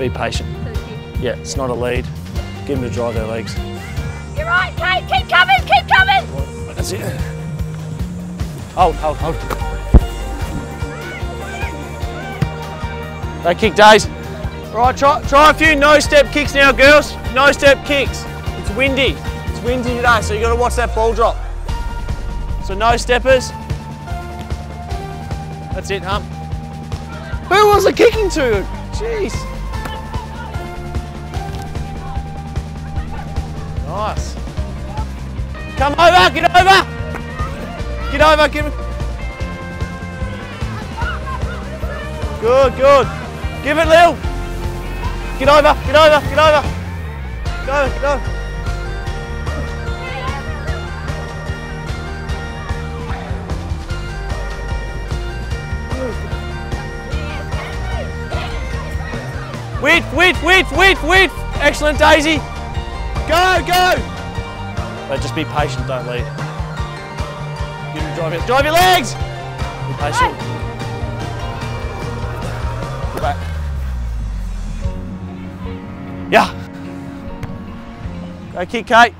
be patient. Yeah, it's not a lead. Get them to drive their legs. You're right, Kate. Keep coming, keep coming. That's it. Hold. They kick days. Right, try a few no-step kicks now, girls. No-step kicks. It's windy. It's windy today, so you got to watch that ball drop. So no-steppers. That's it, Hump. Who was it kicking to? Jeez. Nice. Come over, get over. Get over, give it. Good. Give it, Lil. Get over. Go. Width. Excellent, Daisy. Go. But just be patient, don't lead. Give him drive your legs. Be patient. Go back. Yeah. Go kick, Kate.